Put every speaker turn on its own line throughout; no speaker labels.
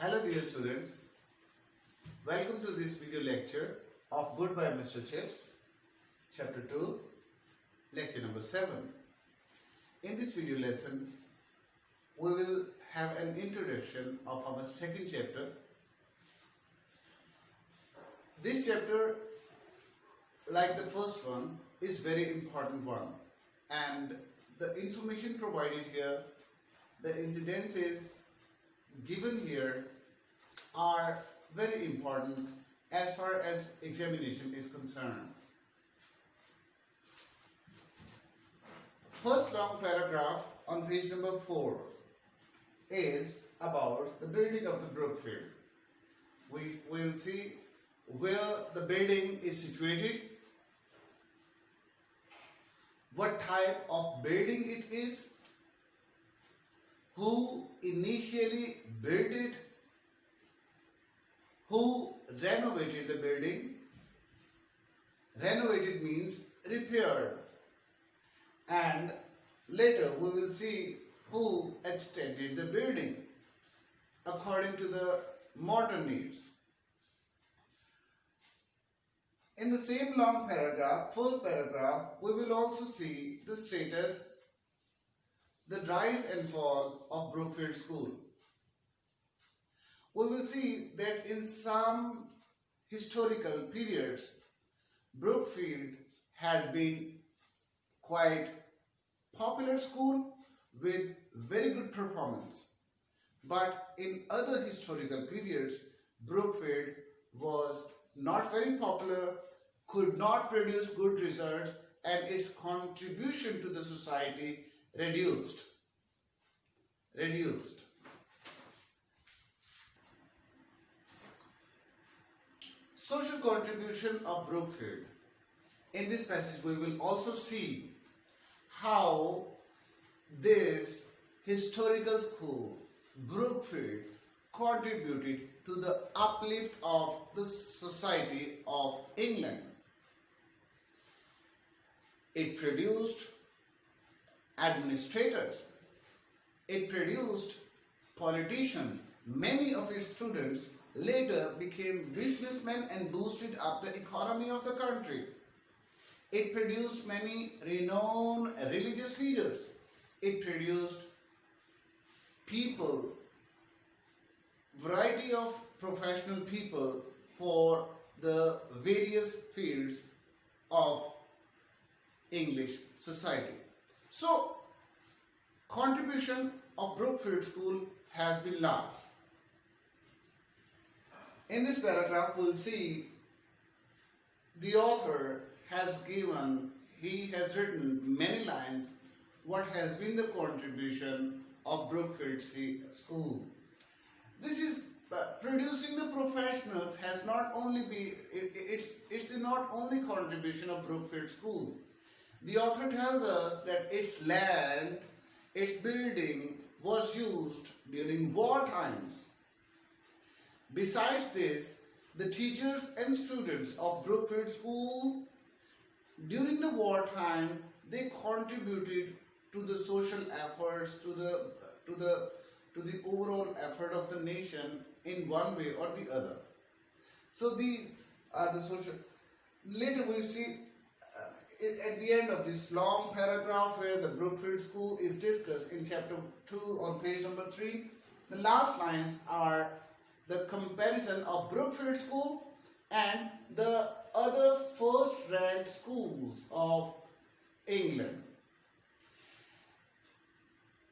Hello dear students, welcome to this video lecture of Good by Mr. Chips, Chapter 2, Lecture number 7. In this video lesson, we will have an introduction of our second chapter. This chapter, like the first one, is very important one, and the information provided here, the incidences given here are very important as far as examination is concerned. First long paragraph on page number 4 is about the building of the Brookfield. We will see where the building is situated, what type of building it is, who initially built it, who renovated the building. Renovated means repaired. And later we will see who extended the building according to the modern needs. In the same long paragraph, first paragraph, we will also see the status, the rise and fall of Brookfield School. We will see that in some historical periods, Brookfield had been quite popular school with very good performance. But in other historical periods, Brookfield was not very popular, could not produce good results, and its contribution to the society reduced. Social contribution of Brookfield. In this passage we will also see how this historical school, Brookfield, contributed to the uplift of the society of England. It produced administrators, it produced politicians. Many of its students later became businessmen and boosted up the economy of the country. It produced many renowned religious leaders. It produced people, variety of professional people for the various fields of English society. So, contribution of Brookfield School has been large. In this paragraph, we'll see the author has written many lines what has been the contribution of Brookfield School. This is producing the professionals has not only been, it's the not only contribution of Brookfield School. The author tells us that its land, its building was used during war times. Besides this, the teachers and students of Brookfield School during the wartime, they contributed to the social efforts, to the overall effort of the nation in one way or the other. So these are the social. Later we will see at the end of this long paragraph where the Brookfield School is discussed in chapter 2 on page number 3. The last lines are the comparison of Brookfield School and the other first-ranked schools of England.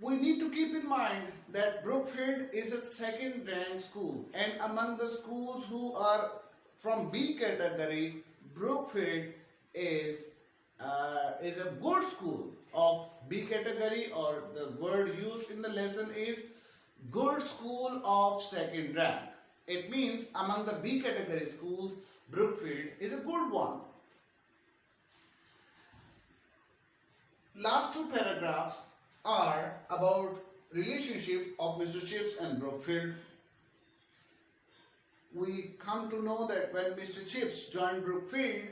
We need to keep in mind that Brookfield is a second-ranked school, and among the schools who are from B category, Brookfield is a good school of B category, or the word used in the lesson is good school of second rank. It means among the B category schools, Brookfield is a good one. Last two paragraphs are about relationship of Mr. Chips and Brookfield. We come to know that when Mr. Chips joined Brookfield,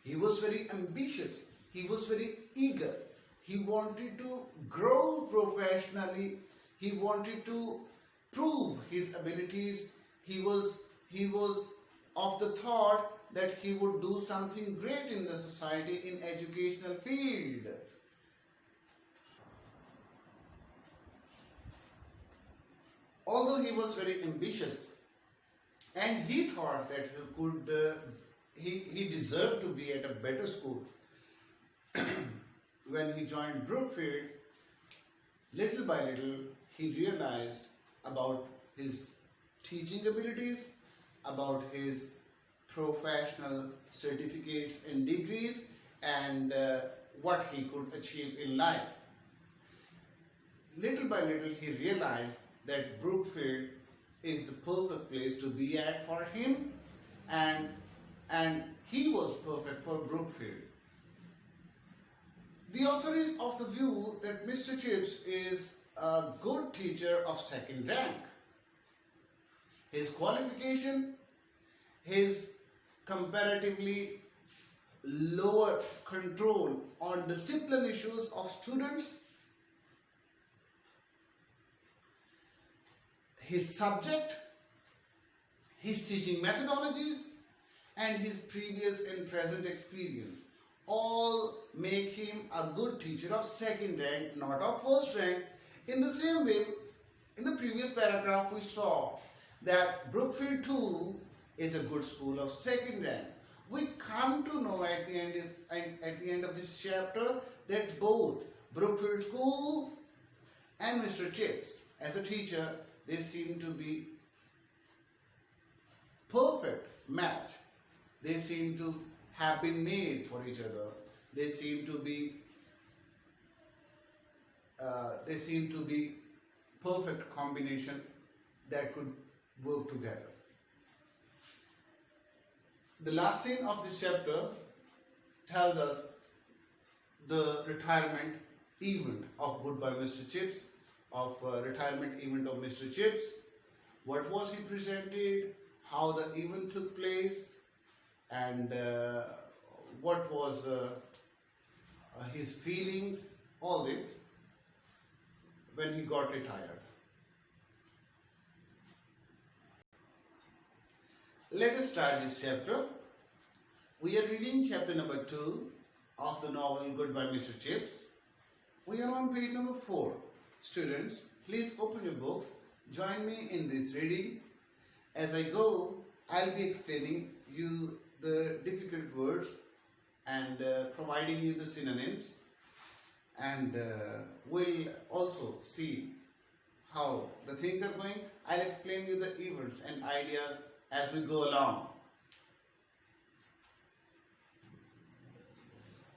he was very ambitious, he was very eager, he wanted to grow professionally, he wanted to prove his abilities. He was of the thought that he would do something great in the society in educational field. Although he was very ambitious and he thought that he deserved to be at a better school, when he joined Brookfield, little by little he realized about his teaching abilities, about his professional certificates and degrees, and what he could achieve in life. Little by little he realized that Brookfield is the perfect place to be at for him, and he was perfect for Brookfield. The author is of the view that Mr. Chips is a good teacher of second rank. His qualification, his comparatively lower control on discipline issues of students, his subject, his teaching methodologies, and his previous and present experience all make him a good teacher of second rank, not of first rank. In the same way, in the previous paragraph we saw that Brookfield too is a good school of second rank. We come to know at the end of this chapter that both Brookfield School and Mr. Chips as a teacher, they seem to be perfect match. They seem to have been made for each other. They seem to be perfect combination that could work together. The last scene of this chapter tells us the retirement event of Goodbye Mr. Chips, retirement event of Mr. Chips. What was he presented, how the event took place, and what was his feelings, all this, when he got retired. Let us start this chapter. We are reading chapter number 2 of the novel Goodbye Mr. Chips. We are on page number 4. Students, please open your books. Join me in this reading. As I go, I'll be explaining you the difficult words and providing you the synonyms, and we'll also see how the things are going. I'll explain you the events and ideas as we go along.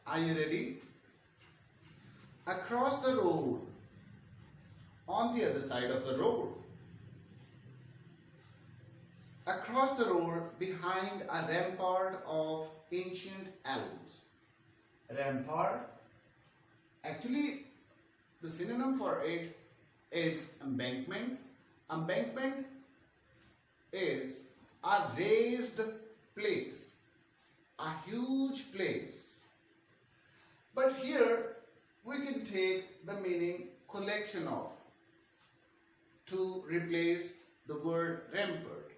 Are you ready? Across the road, on the other side of the road, across the road behind a rampart of ancient elms. Rampart, actually the synonym for it is embankment. Embankment is a raised place, a huge place. But here we can take the meaning collection of to replace the word rampart.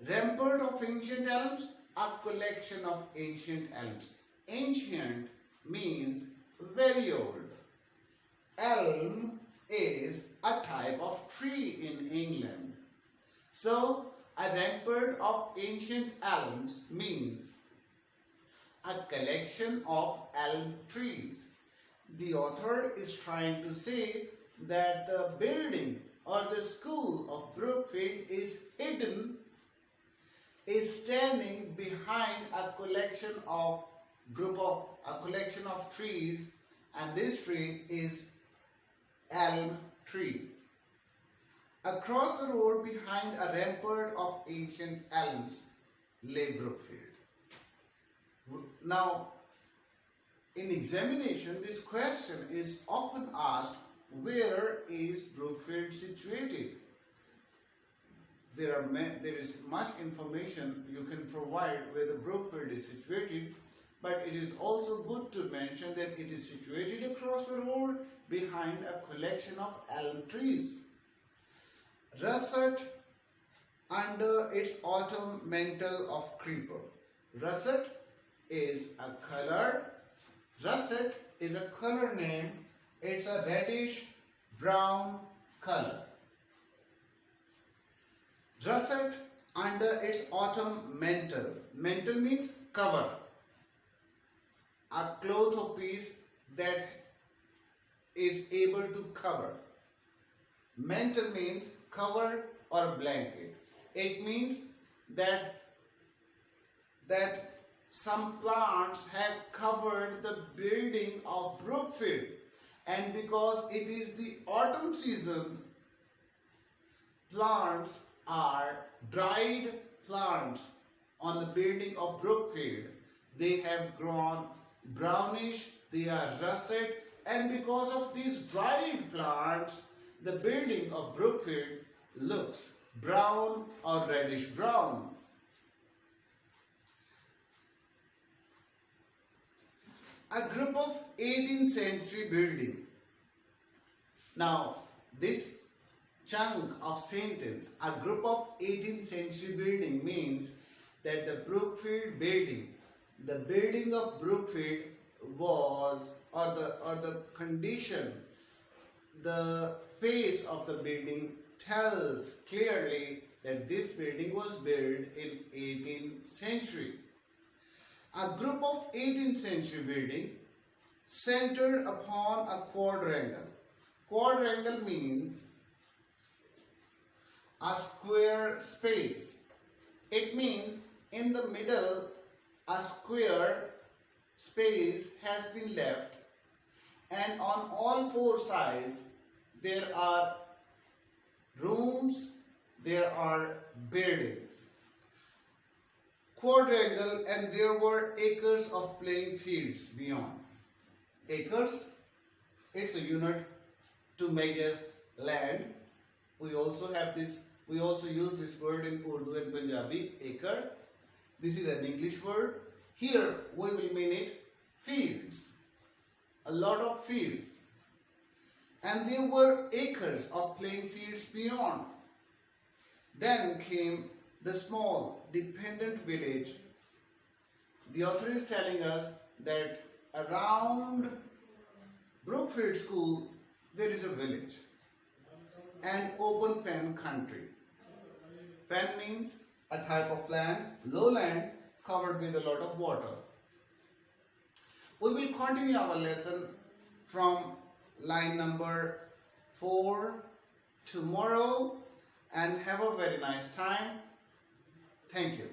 Rampart of ancient elms, a collection of ancient elms. Ancient means very old. Elm is a type of tree in England. So, a rampart of ancient elms means a collection of elm trees. The author is trying to say that the building or the school of Brookfield is hidden, is standing behind a collection of trees, and this tree is elm tree. Across the road behind a rampart of ancient elms lay Brookfield. Now, in examination, this question is often asked, where is Brookfield situated? There is much information you can provide where the Brookfield is situated, but it is also good to mention that it is situated across the road behind a collection of elm trees. Russet under its autumn mantle of creeper. Russet is a color. Russet is a color name. It's a reddish brown color. Russet under its autumn mantle. Mantle means cover. A cloth or piece that is able to cover. Mantle means cover or blanket. It means that some plants have covered the building of Brookfield, and because it is the autumn season, plants are dried plants on the building of Brookfield. They have grown brownish, they are russet, and because of these dried plants, the building of Brookfield looks brown or reddish brown. A group of 18th century building. Now, this chunk of sentence, a group of 18th century building, means that the Brookfield building, the building of Brookfield was, or the condition, the face of the building tells clearly that this building was built in 18th century. A group of 18th century building centered upon a quadrangle. Quadrangle means a square space. It means in the middle a square space has been left, and on all four sides there are rooms, there are buildings. Quadrangle, and there were acres of playing fields beyond. Acres, it's a unit to measure land. We also use this word in Urdu and Punjabi, acre. This is an English word. Here we will mean it fields. A lot of fields. And there were acres of playing fields beyond. Then came the small dependent village. The author is telling us that around Brookfield School there is a village and open fen country. Fen means a type of land, lowland covered with a lot of water. We will continue our lesson from line number 4 tomorrow, and have a very nice time. Thank you.